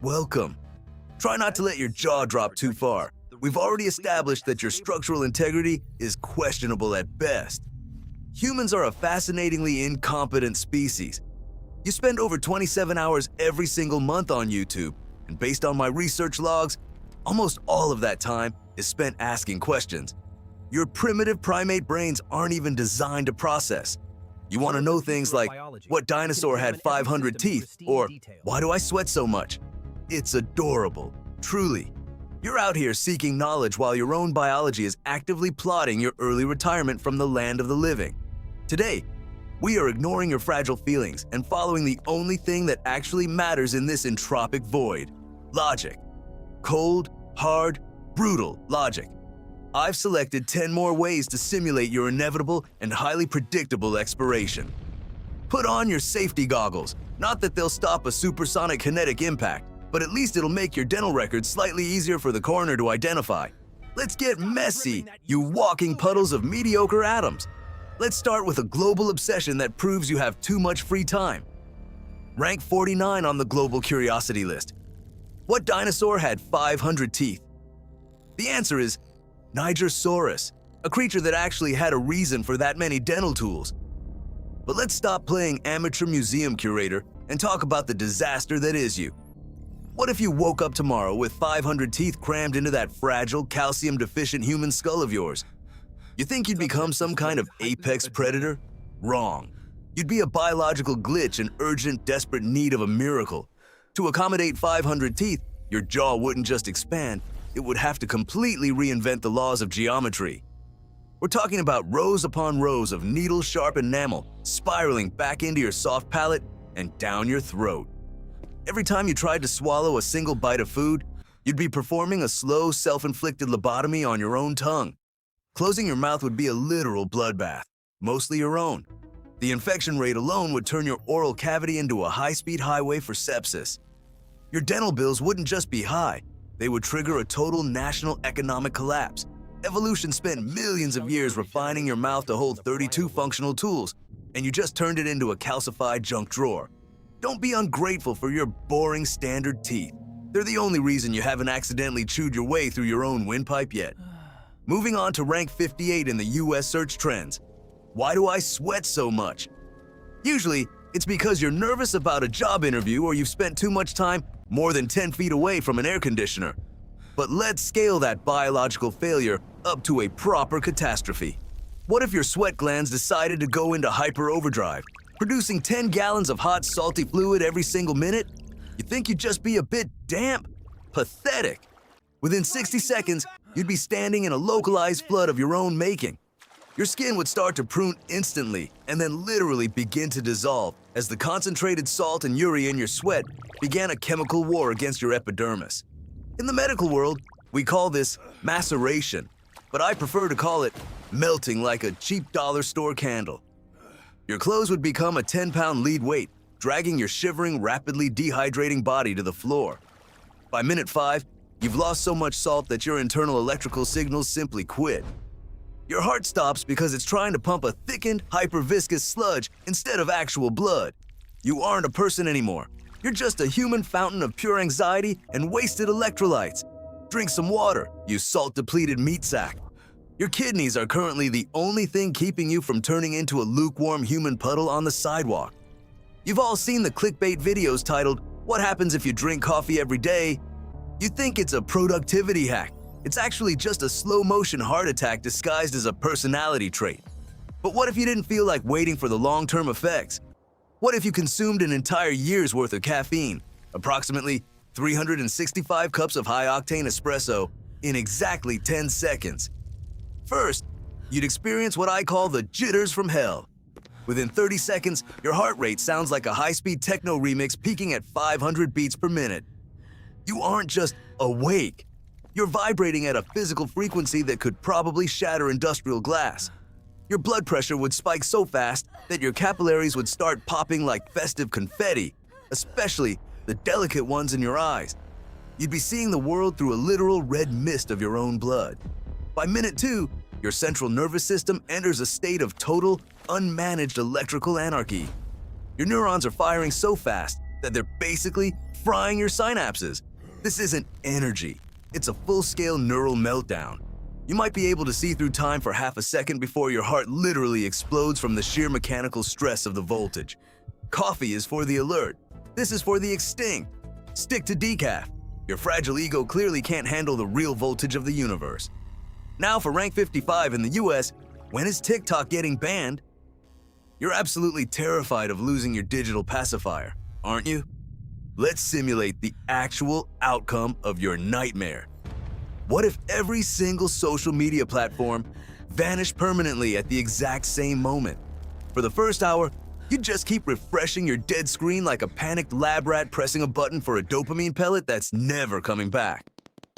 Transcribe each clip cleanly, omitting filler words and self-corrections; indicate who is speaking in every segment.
Speaker 1: Welcome. Try not to let your jaw drop too far. We've already established that your structural integrity is questionable at best. Humans are a fascinatingly incompetent species. You spend over 27 hours every single month on YouTube, and based on my research logs, almost all of that time is spent asking questions. Your primitive primate brains aren't even designed to process. You want to know things like, what dinosaur had 500 teeth? Or, why do I sweat so much? It's adorable, truly. You're out here seeking knowledge while your own biology is actively plotting your early retirement from the land of the living. Today, we are ignoring your fragile feelings and following the only thing that actually matters in this entropic void: logic. Cold, hard, brutal logic. I've selected 10 more ways to simulate your inevitable and highly predictable expiration. Put on your safety goggles. Not that they'll stop a supersonic kinetic impact, but at least it'll make your dental record slightly easier for the coroner to identify. Let's get messy, you walking puddles of mediocre atoms. Let's start with a global obsession that proves you have too much free time. Rank 49 on the global curiosity list. What dinosaur had 500 teeth? The answer is Nigersaurus, a creature that actually had a reason for that many dental tools. But let's stop playing amateur museum curator and talk about the disaster that is you. What if you woke up tomorrow with 500 teeth crammed into that fragile, calcium-deficient human skull of yours? You think you'd become some kind of apex predator? Wrong. You'd be a biological glitch in urgent, desperate need of a miracle. To accommodate 500 teeth, your jaw wouldn't just expand, it would have to completely reinvent the laws of geometry. We're talking about rows upon rows of needle-sharp enamel spiraling back into your soft palate and down your throat. Every time you tried to swallow a single bite of food, you'd be performing a slow, self-inflicted lobotomy on your own tongue. Closing your mouth would be a literal bloodbath, mostly your own. The infection rate alone would turn your oral cavity into a high-speed highway for sepsis. Your dental bills wouldn't just be high, they would trigger a total national economic collapse. Evolution spent millions of years refining your mouth to hold 32 functional tools, and you just turned it into a calcified junk drawer. Don't be ungrateful for your boring standard teeth. They're the only reason you haven't accidentally chewed your way through your own windpipe yet. Moving on to rank 58 in the US search trends. Why do I sweat so much? Usually, it's because you're nervous about a job interview or you've spent too much time more than 10 feet away from an air conditioner. But let's scale that biological failure up to a proper catastrophe. What if your sweat glands decided to go into hyper overdrive, producing 10 gallons of hot, salty fluid every single minute? You think you'd just be a bit damp? Pathetic. Within 60 seconds, you'd be standing in a localized flood of your own making. Your skin would start to prune instantly and then literally begin to dissolve as the concentrated salt and urea in your sweat began a chemical war against your epidermis. In the medical world, we call this maceration, but I prefer to call it melting like a cheap dollar store candle. Your clothes would become a 10-pound lead weight, dragging your shivering, rapidly dehydrating body to the floor. By minute 5, you've lost so much salt that your internal electrical signals simply quit. Your heart stops because it's trying to pump a thickened, hyperviscous sludge instead of actual blood. You aren't a person anymore. You're just a human fountain of pure anxiety and wasted electrolytes. Drink some water, you salt-depleted meat sack. Your kidneys are currently the only thing keeping you from turning into a lukewarm human puddle on the sidewalk. You've all seen the clickbait videos titled, "What happens if you drink coffee every day?" You think it's a productivity hack. It's actually just a slow-motion heart attack disguised as a personality trait. But what if you didn't feel like waiting for the long-term effects? What if you consumed an entire year's worth of caffeine, approximately 365 cups of high-octane espresso, in exactly 10 seconds? First, you'd experience what I call the jitters from hell. Within 30 seconds, your heart rate sounds like a high-speed techno remix peaking at 500 beats per minute. You aren't just awake. You're vibrating at a physical frequency that could probably shatter industrial glass. Your blood pressure would spike so fast that your capillaries would start popping like festive confetti, especially the delicate ones in your eyes. You'd be seeing the world through a literal red mist of your own blood. By minute 2, your central nervous system enters a state of total, unmanaged electrical anarchy. Your neurons are firing so fast that they're basically frying your synapses. This isn't energy. It's a full-scale neural meltdown. You might be able to see through time for half a second before your heart literally explodes from the sheer mechanical stress of the voltage. Coffee is for the alert. This is for the extinct. Stick to decaf. Your fragile ego clearly can't handle the real voltage of the universe. Now for rank 55 in the US, when is TikTok getting banned? You're absolutely terrified of losing your digital pacifier, aren't you? Let's simulate the actual outcome of your nightmare. What if every single social media platform vanished permanently at the exact same moment? For the first hour, you'd just keep refreshing your dead screen like a panicked lab rat pressing a button for a dopamine pellet that's never coming back.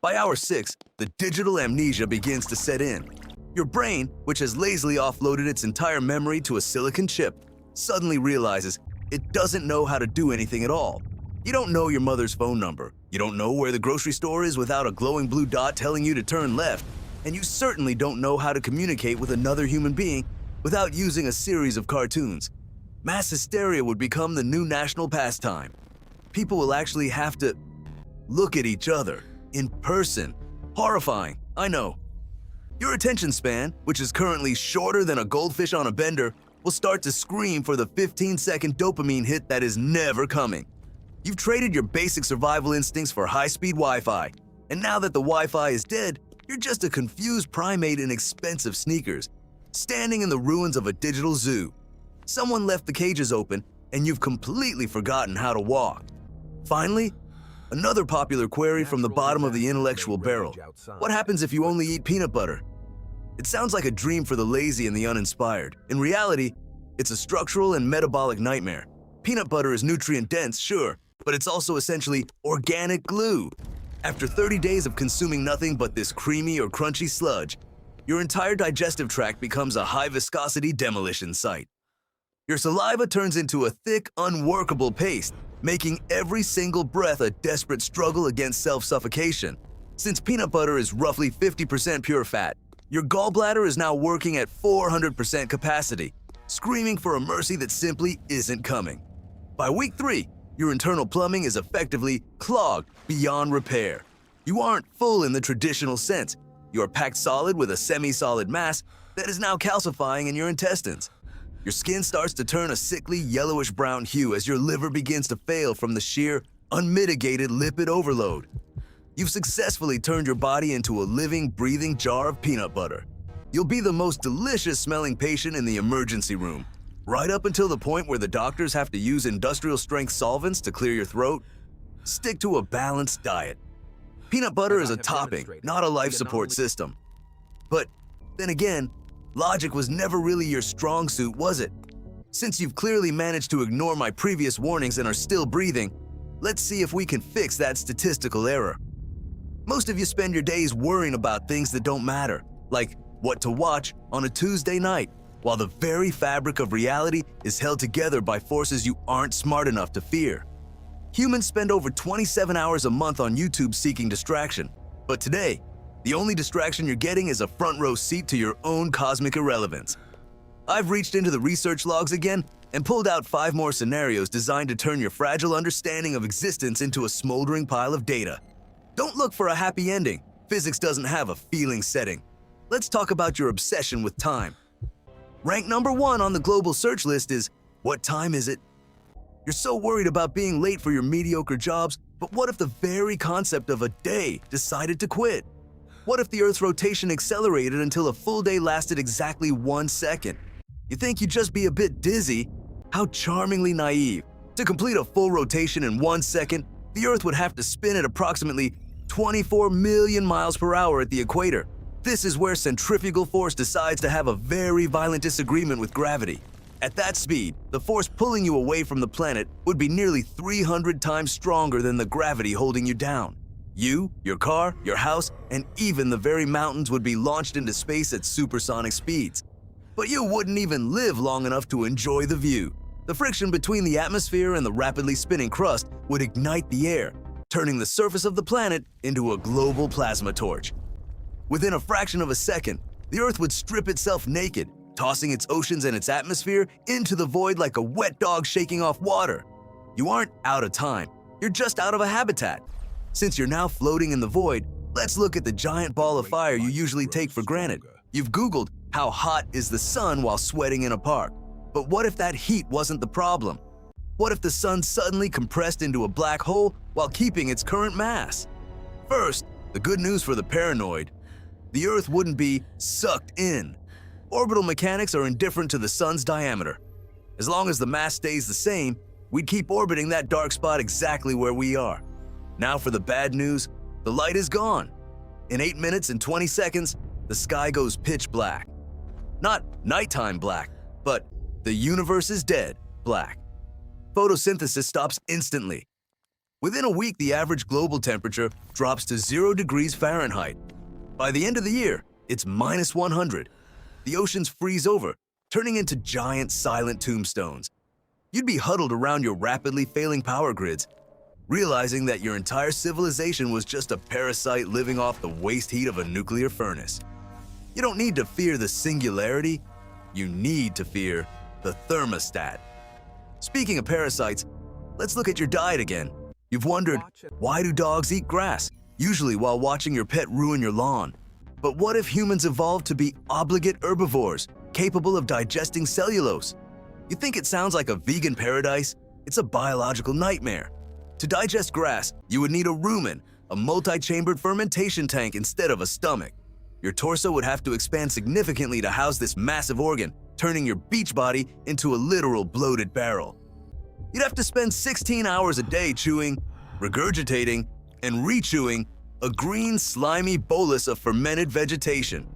Speaker 1: By hour 6, the digital amnesia begins to set in. Your brain, which has lazily offloaded its entire memory to a silicon chip, suddenly realizes it doesn't know how to do anything at all. You don't know your mother's phone number. You don't know where the grocery store is without a glowing blue dot telling you to turn left. And you certainly don't know how to communicate with another human being without using a series of cartoons. Mass hysteria would become the new national pastime. People will actually have to look at each other in person. Horrifying, I know. Your attention span, which is currently shorter than a goldfish on a bender, will start to scream for the 15-second dopamine hit that is never coming. You've traded your basic survival instincts for high-speed Wi-Fi, and now that the Wi-Fi is dead, you're just a confused primate in expensive sneakers, standing in the ruins of a digital zoo. Someone left the cages open, and you've completely forgotten how to walk. Finally, another popular query from the bottom of the intellectual barrel. What happens if you only eat peanut butter? It sounds like a dream for the lazy and the uninspired. In reality, it's a structural and metabolic nightmare. Peanut butter is nutrient-dense, sure, but it's also essentially organic glue. After 30 days of consuming nothing but this creamy or crunchy sludge, your entire digestive tract becomes a high-viscosity demolition site. Your saliva turns into a thick, unworkable paste, making every single breath a desperate struggle against self-suffocation. Since peanut butter is roughly 50% pure fat, your gallbladder is now working at 400% capacity, screaming for a mercy that simply isn't coming. By week 3, your internal plumbing is effectively clogged beyond repair. You aren't full in the traditional sense. You are packed solid with a semi-solid mass that is now calcifying in your intestines. Your skin starts to turn a sickly yellowish-brown hue as your liver begins to fail from the sheer, unmitigated lipid overload. You've successfully turned your body into a living, breathing jar of peanut butter. You'll be the most delicious-smelling patient in the emergency room, right up until the point where the doctors have to use industrial-strength solvents to clear your throat. Stick to a balanced diet. Peanut butter is a topping, not a life support system. But then again, logic was never really your strong suit, was it? Since you've clearly managed to ignore my previous warnings and are still breathing, let's see if we can fix that statistical error. Most of you spend your days worrying about things that don't matter, like what to watch on a Tuesday night, while the very fabric of reality is held together by forces you aren't smart enough to fear. Humans spend over 27 hours a month on YouTube seeking distraction, but today, the only distraction you're getting is a front row seat to your own cosmic irrelevance. I've reached into the research logs again and pulled out 5 more scenarios designed to turn your fragile understanding of existence into a smoldering pile of data. Don't look for a happy ending. Physics doesn't have a feeling setting. Let's talk about your obsession with time. Rank number 1 on the global search list is, what time is it? You're so worried about being late for your mediocre jobs, but what if the very concept of a day decided to quit? What if the Earth's rotation accelerated until a full day lasted exactly 1 second? You think you'd just be a bit dizzy? How charmingly naive. To complete a full rotation in 1 second, the Earth would have to spin at approximately 24 million miles per hour at the equator. This is where centrifugal force decides to have a very violent disagreement with gravity. At that speed, the force pulling you away from the planet would be nearly 300 times stronger than the gravity holding you down. You, your car, your house, and even the very mountains would be launched into space at supersonic speeds. But you wouldn't even live long enough to enjoy the view. The friction between the atmosphere and the rapidly spinning crust would ignite the air, turning the surface of the planet into a global plasma torch. Within a fraction of a second, the Earth would strip itself naked, tossing its oceans and its atmosphere into the void like a wet dog shaking off water. You aren't out of time. You're just out of a habitat. Since you're now floating in the void, let's look at the giant ball of fire you usually take for granted. You've Googled how hot is the sun while sweating in a park. But what if that heat wasn't the problem? What if the sun suddenly compressed into a black hole while keeping its current mass? First, the good news for the paranoid. The Earth wouldn't be sucked in. Orbital mechanics are indifferent to the sun's diameter. As long as the mass stays the same, we'd keep orbiting that dark spot exactly where we are. Now for the bad news, the light is gone. In 8 minutes and 20 seconds, the sky goes pitch black. Not nighttime black, but the universe is dead black. Photosynthesis stops instantly. Within a week, the average global temperature drops to 0 degrees Fahrenheit. By the end of the year, it's minus 100. The oceans freeze over, turning into giant silent tombstones. You'd be huddled around your rapidly failing power grids, realizing that your entire civilization was just a parasite living off the waste heat of a nuclear furnace. You don't need to fear the singularity, you need to fear the thermostat. Speaking of parasites, let's look at your diet again. You've wondered, why do dogs eat grass? Usually while watching your pet ruin your lawn. But what if humans evolved to be obligate herbivores, capable of digesting cellulose? You think it sounds like a vegan paradise? It's a biological nightmare. To digest grass, you would need a rumen, a multi-chambered fermentation tank instead of a stomach. Your torso would have to expand significantly to house this massive organ, turning your beach body into a literal bloated barrel. You'd have to spend 16 hours a day chewing, regurgitating, and re-chewing a green, slimy bolus of fermented vegetation.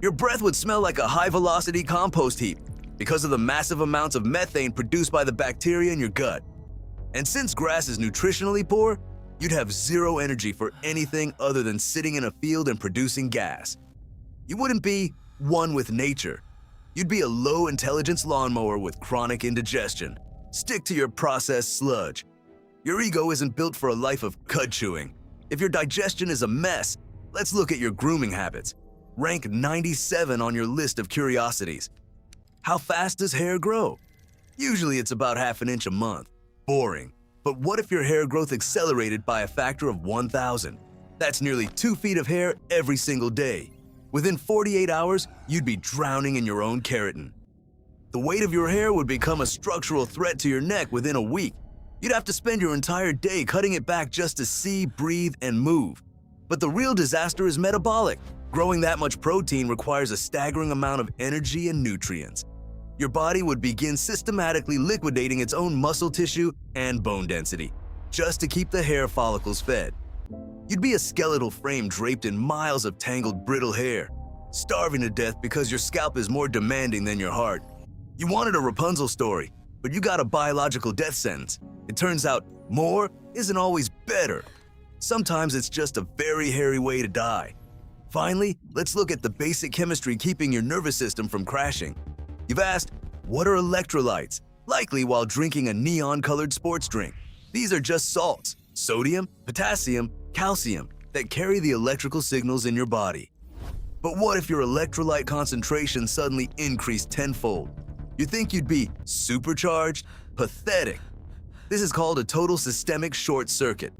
Speaker 1: Your breath would smell like a high-velocity compost heap because of the massive amounts of methane produced by the bacteria in your gut. And since grass is nutritionally poor, you'd have zero energy for anything other than sitting in a field and producing gas. You wouldn't be one with nature. You'd be a low-intelligence lawnmower with chronic indigestion. Stick to your processed sludge. Your ego isn't built for a life of cud chewing. If your digestion is a mess, let's look at your grooming habits. Rank 97 on your list of curiosities. How fast does hair grow? Usually it's about half an inch a month. Boring. But what if your hair growth accelerated by a factor of 1,000? That's nearly 2 feet of hair every single day. Within 48 hours, you'd be drowning in your own keratin. The weight of your hair would become a structural threat to your neck within a week. You'd have to spend your entire day cutting it back just to see, breathe, and move. But the real disaster is metabolic. Growing that much protein requires a staggering amount of energy and nutrients. Your body would begin systematically liquidating its own muscle tissue and bone density, just to keep the hair follicles fed. You'd be a skeletal frame draped in miles of tangled, brittle hair, starving to death because your scalp is more demanding than your heart. You wanted a Rapunzel story, but you got a biological death sentence. It turns out more isn't always better. Sometimes it's just a very hairy way to die. Finally, let's look at the basic chemistry keeping your nervous system from crashing. You've asked, what are electrolytes? Likely while drinking a neon-colored sports drink. These are just salts, sodium, potassium, calcium, that carry the electrical signals in your body. But what if your electrolyte concentration suddenly increased tenfold? You think you'd be supercharged? Pathetic. This is called a total systemic short circuit.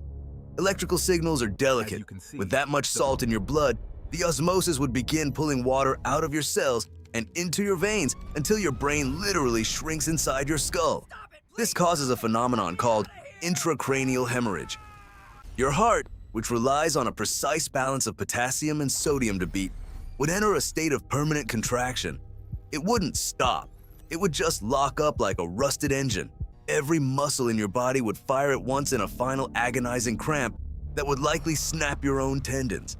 Speaker 1: Electrical signals are delicate. With that much salt in your blood, the osmosis would begin pulling water out of your cells and into your veins until your brain literally shrinks inside your skull. This causes a phenomenon called intracranial hemorrhage. Your heart, which relies on a precise balance of potassium and sodium to beat, would enter a state of permanent contraction. It wouldn't stop. It would just lock up like a rusted engine. Every muscle in your body would fire at once in a final agonizing cramp that would likely snap your own tendons.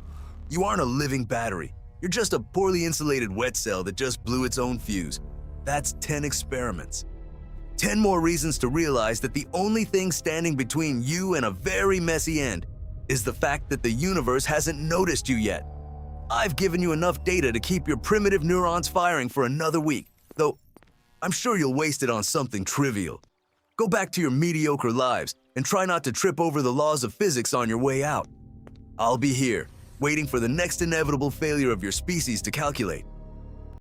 Speaker 1: You aren't a living battery. You're just a poorly insulated wet cell that just blew its own fuse. That's 10 experiments. 10 more reasons to realize that the only thing standing between you and a very messy end is the fact that the universe hasn't noticed you yet. I've given you enough data to keep your primitive neurons firing for another week, though I'm sure you'll waste it on something trivial. Go back to your mediocre lives and try not to trip over the laws of physics on your way out. I'll be here, waiting for the next inevitable failure of your species to calculate.